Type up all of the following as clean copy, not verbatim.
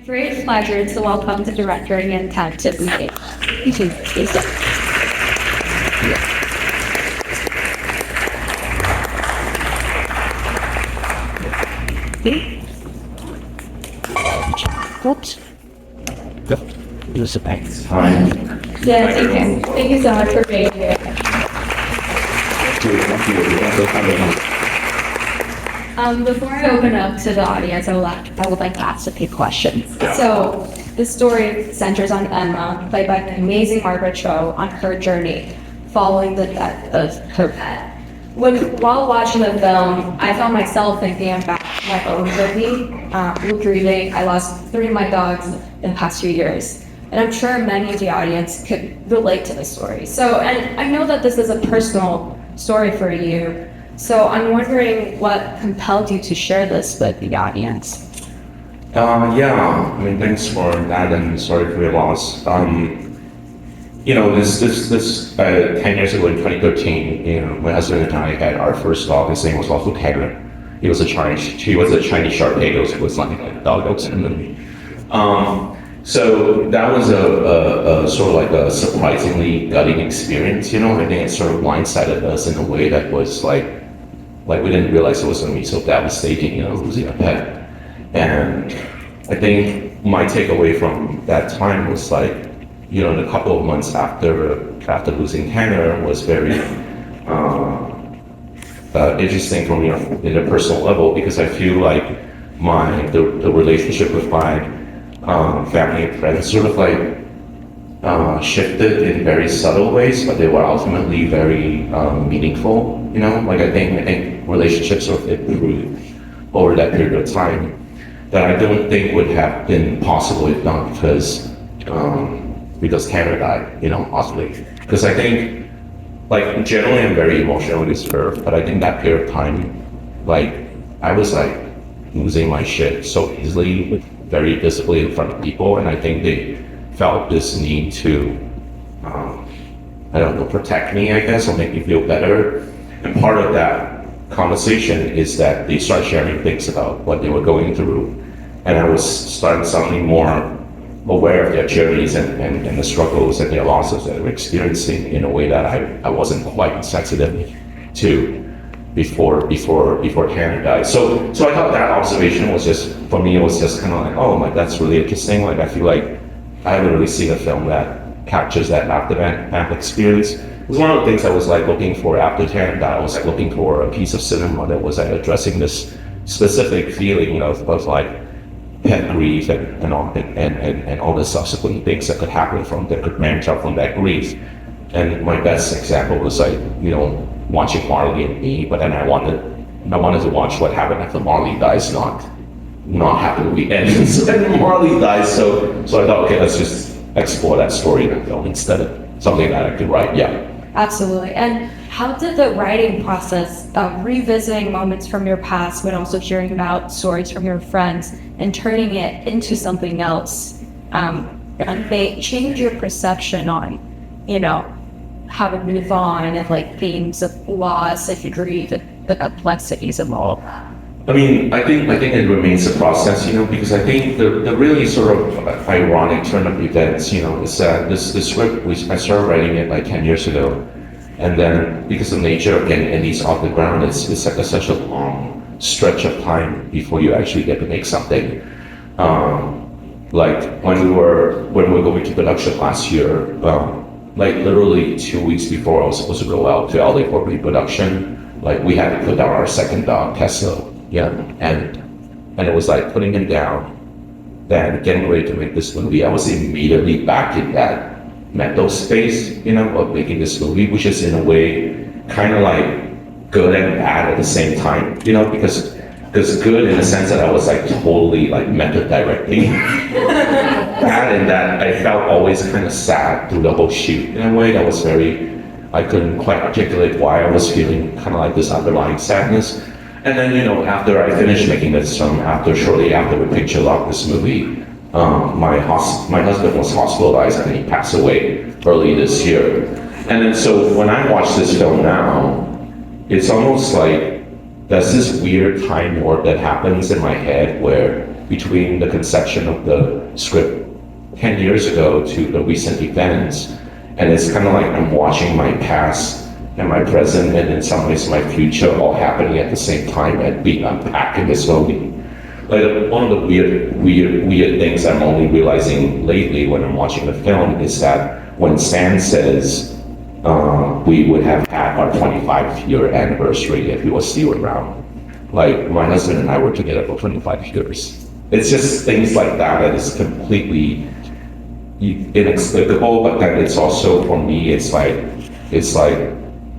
great pleasure to welcome the director and talented meeting. Oops. Just a pack. Yes, you can. Thank you so much for being here. Before I open up to the audience, I would like to ask a few questions. So, the story centers on Emma, played by the amazing Margaret Cho, on her journey following the death of her pet. While watching the film, I found myself thinking about my own journey with grieving. I lost 3 of my dogs in the past few years, and I'm sure many of the audience could relate to the story. So, and I know that this is a personal story for you. So I'm wondering what compelled you to share this with the audience. Thanks for that, and sorry for your loss. This 10 years ago in 2013, my husband and I had our first dog. His name was also Tiger. He was a Chinese Short-Haired. It was like a dog that was in the movie. So that was a sort of like a surprisingly gutting experience. I think it sort of blindsided us in a way that was like we didn't realize it was going to be so devastating, losing a pet. And I think my takeaway from that time was like, the couple of months after losing Tanner was very interesting for me in a personal level, because I feel like the relationship with my family and friends sort of like shifted in very subtle ways, but they were ultimately very meaningful. I think relationships sort of improved over that period of time that I don't think would have been possible if not because Tanner died, ultimately. Because I think, like, generally I'm very emotionally disturbed, but I think that period of time, like, I was like losing my shit so easily, very visibly in front of people, and I think they felt this need to, protect me, I guess, or make me feel better. And part of that conversation is that they start sharing things about what they were going through, and I was starting something more aware of their journeys and the struggles and their losses that they were experiencing in a way that I wasn't quite sensitive to before Tanner died. So I thought that observation was just, for me, it was just kind of like, oh, like that's really interesting. Like I feel like I haven't really seen a film that captures that aftermath experience. It was one of the things I was like looking for after Tanner died. I was like looking for a piece of cinema that was like addressing this specific feeling, of like pet grief and all the subsequent things that could happen that could branch out from that grief. And my best example was like, watching Marley and me, but then I wanted to watch what happened after Marley dies, not happen the weekend. And Marley dies, so I thought, okay, let's just explore that story in the film instead of something that I could write. Yeah. Absolutely. And how did the writing process, revisiting moments from your past, but also hearing about stories from your friends and turning it into something else, and they change your perception on, how to move on and like themes of loss, if you grieve, and the complexities of all. I think it remains a process, because I think the really sort of ironic turn of events, is that this script, I started writing it like 10 years ago, and then because of nature of getting these off the ground, it's like such a long stretch of time before you actually get to make something. Like when we were going to production last year, like literally 2 weeks before I was supposed to go out to LA for pre-production, like we had to put down our second dog, Tesla. Yeah, and it was like putting him down, then getting ready to make this movie. I was immediately back in that mental space, of making this movie, which is in a way kind of like good and bad at the same time, because good in the sense that I was like totally like mental directing. Bad in that I felt always kind of sad through the whole shoot in a way that was I couldn't quite articulate why I was feeling kind of like this underlying sadness. And then, after I finished making this film, shortly after we picture locked this movie, my husband was hospitalized and he passed away early this year. And then so when I watch this film now, it's almost like there's this weird time warp that happens in my head where between the conception of the script 10 years ago to the recent events. And it's kind of like I'm watching my past and my present and in some ways my future all happening at the same time and being unpacked in this movie. Like one of the weird things I'm only realizing lately when I'm watching the film is that when Stan says we would have had our 25-year anniversary if he was still around. Like my husband and I were together for 25 years. It's just things like that is completely inexplicable, but then it's also, for me, it's like,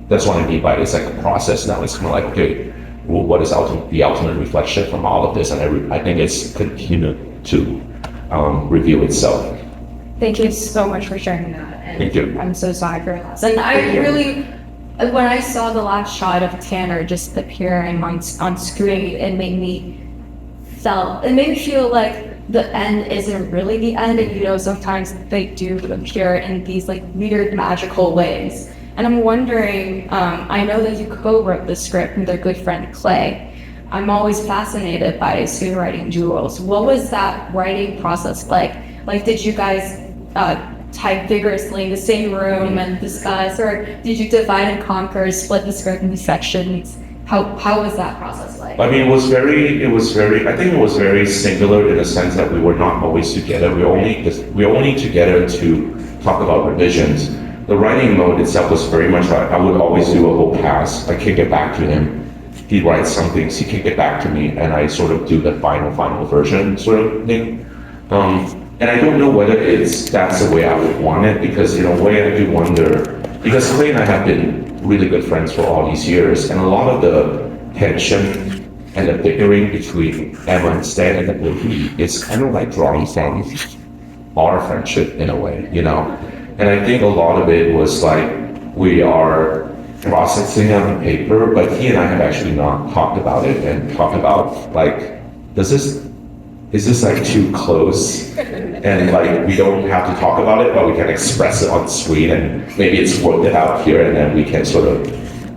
that's what I mean by it's like a process now. It's kind of like, okay, well, what is the ultimate reflection from all of this? And I think it's continued to reveal itself. Thank you so much for sharing that. And Thank you. I'm so sorry for your loss. And I really, when I saw the last shot of Tanner just appearing on screen, it made me feel like the end isn't really the end. And sometimes they do appear in these like weird magical ways. And I'm wondering, I know that you co-wrote the script with their good friend Clay. I'm always fascinated by screenwriting duels. What was that writing process like? Like, did you guys type vigorously in the same room and discuss, or did you divide and conquer, split the script into sections? How was that process like? I mean, I think it was very singular in the sense that we were not always together. We were only together to talk about revisions. The writing mode itself was very much like I would always do a whole pass. I kick it back to him. He writes some things, he kick it back to me, and I sort of do the final version sort of thing. And I don't know whether that's the way I would want it, because in a way I do wonder, because Clay and I have been really good friends for all these years, and a lot of the tension and the bickering between Emma and Stan in the movie is kind of like drawing from our friendship in a way, And I think a lot of it was like we are processing on paper, but he and I have actually not talked about it and talked about like, is this like too close? And like we don't have to talk about it, but we can express it on screen, and maybe it's worked it out here, and then we can sort of,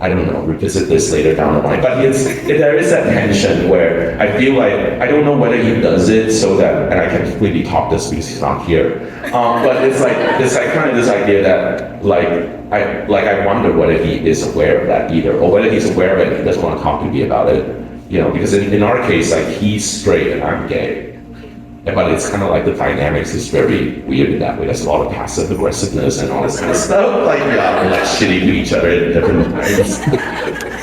I don't know, revisit this later down the line. But there is that tension where I feel like, I don't know whether he does it so that, and I can completely talk this because he's not here. But it's like kind of this idea that I wonder whether he is aware of that either, or whether he's aware of it and he doesn't want to talk to me about it. Because in our case, like he's straight and I'm gay. But it's kind of like the dynamics is very weird in that way. There's a lot of passive aggressiveness and all this kind of stuff. Like, we're like shitty to each other in different ways.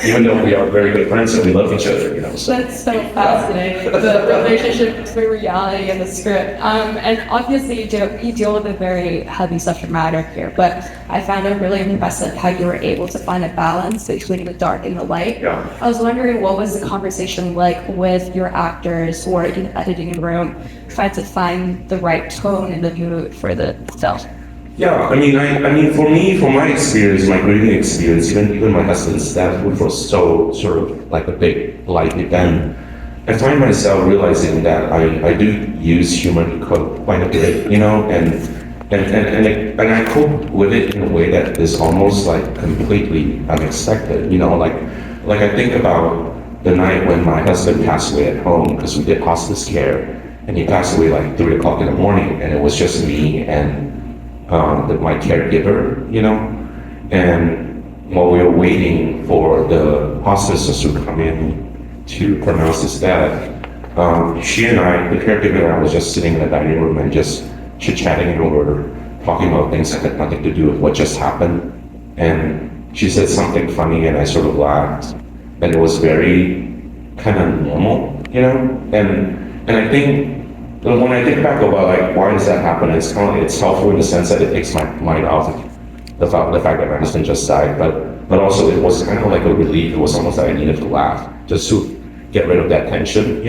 Even though we are very good friends and we love each other, So. That's so fascinating, the relationship between reality and the script. And obviously you deal with a very heavy subject matter here, but I found it really impressive how you were able to find a balance between the dark and the light. Yeah. I was wondering, what was the conversation like with your actors or in the editing room, trying to find the right tone and the mood for the film? Yeah, I mean, for me, from my experience, my grieving experience, even my husband's death, which was so sort of like a big life event, I find myself realizing that I do use humor to cope quite a bit, and I cope with it in a way that is almost like completely unexpected, like I think about the night when my husband passed away at home, because we did hospice care, and he passed away like 3 o'clock in the morning, and it was just me and my caregiver, and while we were waiting for the hospices to come in to pronounce his death, she and I, the caregiver and I, was just sitting in the dining room and just chit-chatting, and we were talking about things that had nothing to do with what just happened. And she said something funny, and I sort of laughed, and it was very kind of normal, And I think, when I think back about like why does that happen, it's helpful in the sense that it takes my mind off of the fact that my husband just died, but also it was kind of like a relief. It was almost like I needed to laugh just to get rid of that tension,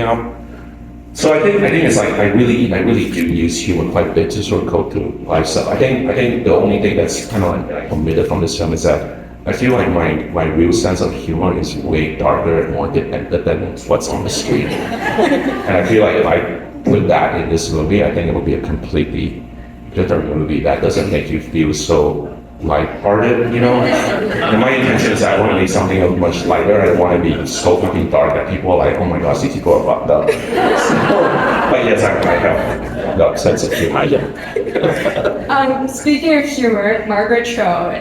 So I think it's like I really do use humor quite a bit to sort of cope through life stuff. I think the only thing that's kind of like omitted from this film is that I feel like my real sense of humor is way darker and more dependent than what's on the screen, and I feel like if I put that in this movie, I think it would be a completely different movie that doesn't make you feel so lighthearted, And my intention is I want to make something much lighter. I don't want to be so fucking dark that people are like, oh my gosh, these people are fucked up. But yes, I have that sense of humor. Speaking of humor, Margaret Cho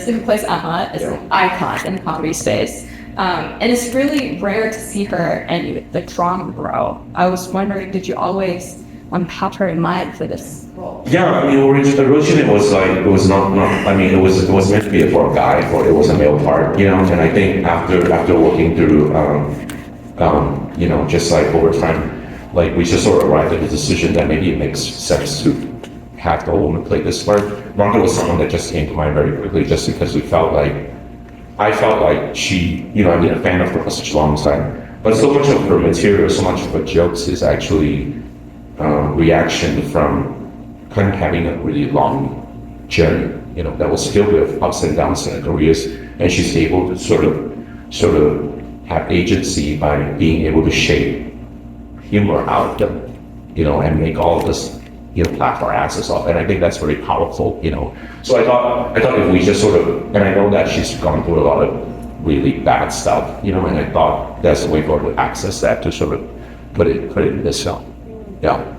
who plays Emma, is an icon in the comedy space. And it's really rare to see her in the drama role. I was wondering, did you always have her in mind for this role? Yeah, I mean, originally it was like, it was not, I mean, it was meant to be for a guy, or it was a male part, And I think after working through, just like over time, like we just sort of arrived at the decision that maybe it makes sense to have the woman play this part. Margaret was someone that just came to mind very quickly, just because I felt like she, I've been a fan of her for such a long time, but so much of her material, so much of her jokes is actually reaction from kind of having a really long journey, that was filled with ups and downs in her careers, and she's able to sort of have agency by being able to shape humor out of them, and make all of us, laugh our asses off, and I think that's very powerful, So I thought if we just sort of, and I know that she's gone through a lot of really bad stuff, and I thought that's the way for her to access that, to sort of put it in this film. Yeah.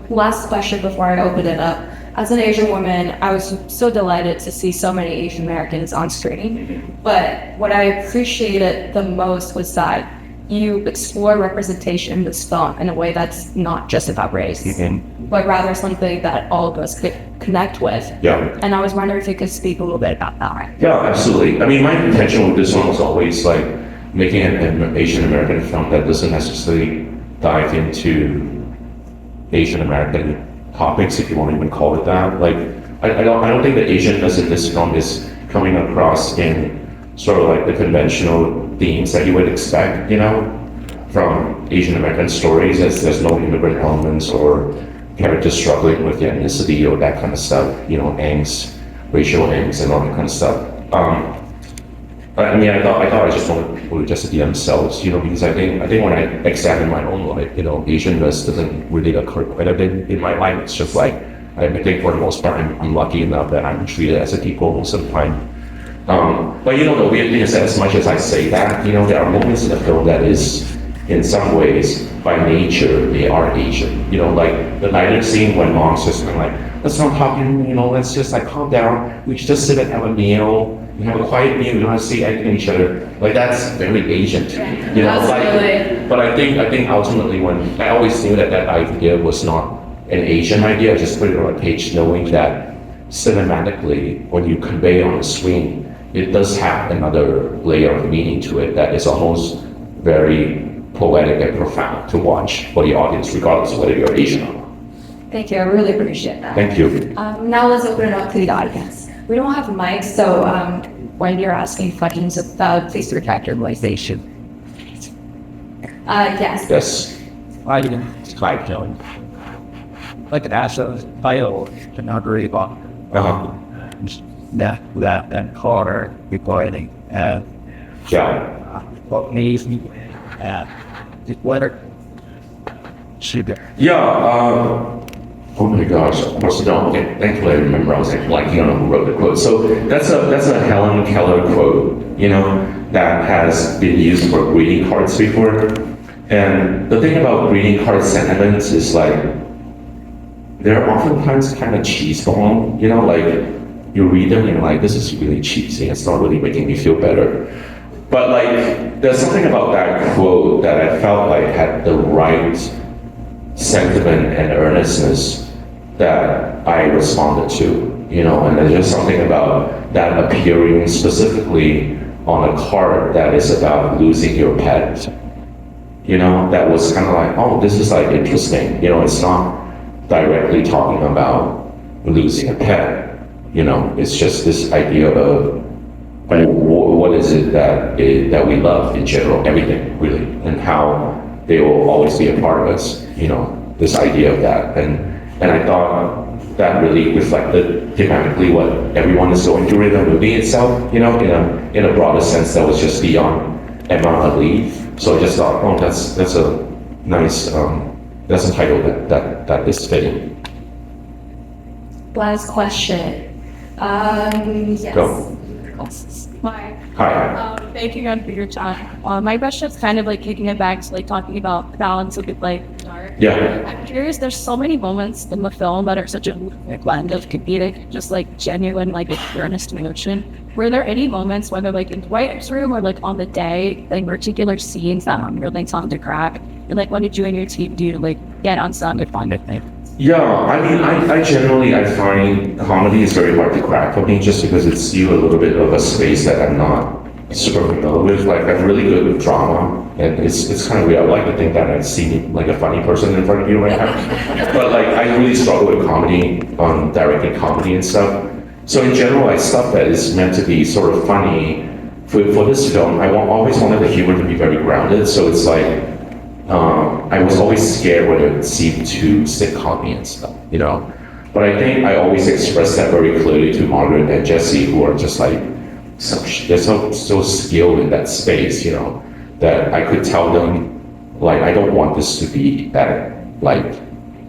Last question before I open it up. As an Asian woman, I was so delighted to see so many Asian Americans on screen. But what I appreciated the most was that you explore representation in this film in a way that's not just about race, but rather something that all of us could connect with. Yeah. And I was wondering if you could speak a little bit about that. Yeah, absolutely. I mean, my intention with this one was always like making an Asian American film that doesn't necessarily dive into Asian American topics, if you want to even call it that. Like, I don't think the Asianness in this film is coming across in sort of like the conventional themes that you would expect, from Asian American stories, as there's no immigrant elements or characters struggling with their ethnicity or that kind of stuff, angst, racial angst, and all that kind of stuff. I mean, I thought I just wanted people to just be themselves, because I think when I examine my own life, Asianness doesn't really occur quite a bit in my life. It's just like, I think for the most part, I'm lucky enough that I'm treated as a equal most of the time. But the weird thing is that as much as I say that, there are moments in the film that is, in some ways, by nature, they are Asian. Like the night scene when mom's just kind of like, let's not talk, let's just like calm down. We should just sit and have a meal. We have a quiet meal. We don't have to say anything to each other. Like that's very Asian to me. Absolutely. But I think ultimately, when I always knew that idea was not an Asian idea, I just put it on a page, knowing that cinematically, when you convey on the screen, it does have another layer of meaning to it that is almost very poetic and profound to watch for the audience, regardless of whether you're Asian or not. Thank you. I really appreciate that. Thank you. Now let's open it up to the audience. We don't have mics, so when you're asking questions, please retract your voice. Yes. Yes. I didn't Skype telling. Like an asset bio to not really about that car recording Yeah. what needs whether sugar. Yeah. Oh my gosh, of course, no, okay, thankfully I remember, I was like blanking on who wrote the quote. So that's a Helen Keller quote, that has been used for greeting cards before. And the thing about greeting card sentiments is like, they're oftentimes kind of cheeseball, like you read them and you're like, this is really cheesy, it's not really making me feel better. But like, there's something about that quote that I felt like had the right sentiment and earnestness that I responded to, and there's just something about that appearing specifically on a card that is about losing your pet, that was kind of like, oh, this is like interesting, it's not directly talking about losing a pet, it's just this idea of what is it that we love in general, everything really, and how they will always be a part of us, this idea of that. And I thought that really reflected thematically what everyone is going through in the movie itself, in a broader sense that was just beyond Emma Ali. So I just thought, oh, that's a nice, that's a title that is fitting. Last question. Yes. Go. Hi. Hi. Thank you again for your time. My question is kind of like kicking it back to like talking about balance of like dark. Yeah. I'm curious, there's so many moments in the film that are such a blend of comedic, just like genuine, like earnest emotion. Were there any moments, whether like in the writer's room or like on the day, like particular scenes that really time to crack? And like, what did you and your team do to like get on set and find it? Yeah, I mean, I generally, I find comedy is very hard to crack for me just because it's you a little bit of a space that I'm not super familiar with. Like, I'm really good with drama, and it's kind of weird. I like to think that I see like a funny person in front of you right now. But like, I really struggle with comedy, directing comedy and stuff. So in general, like stuff that is meant to be sort of funny, for this film, always wanted the humor to be very grounded. So it's like, I was always scared when it seemed too sitcom and stuff, you know. But I think I always expressed that very clearly to Margaret and Jesse, who are just like, they're so skilled in that space, you know, that I could tell them, like, I don't want this to be at, like,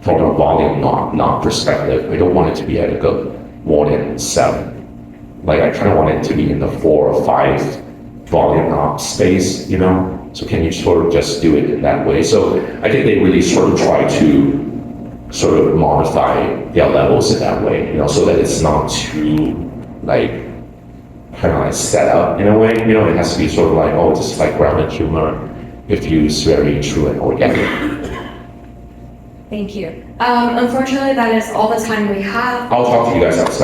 from a volume knob perspective. I don't want it to be at a good more than 7. Like, I kind of want it to be in the 4 or 5 volume knob space, you know. So can you sort of just do it in that way? So I think they really sort of try to sort of modify their levels in that way, you know, so that it's not too like kind of like set up in a way, you know. It has to be sort of like, oh, just like grounded humor if used very true and organic. Thank you. Unfortunately, that is all the time we have. I'll talk to you guys outside.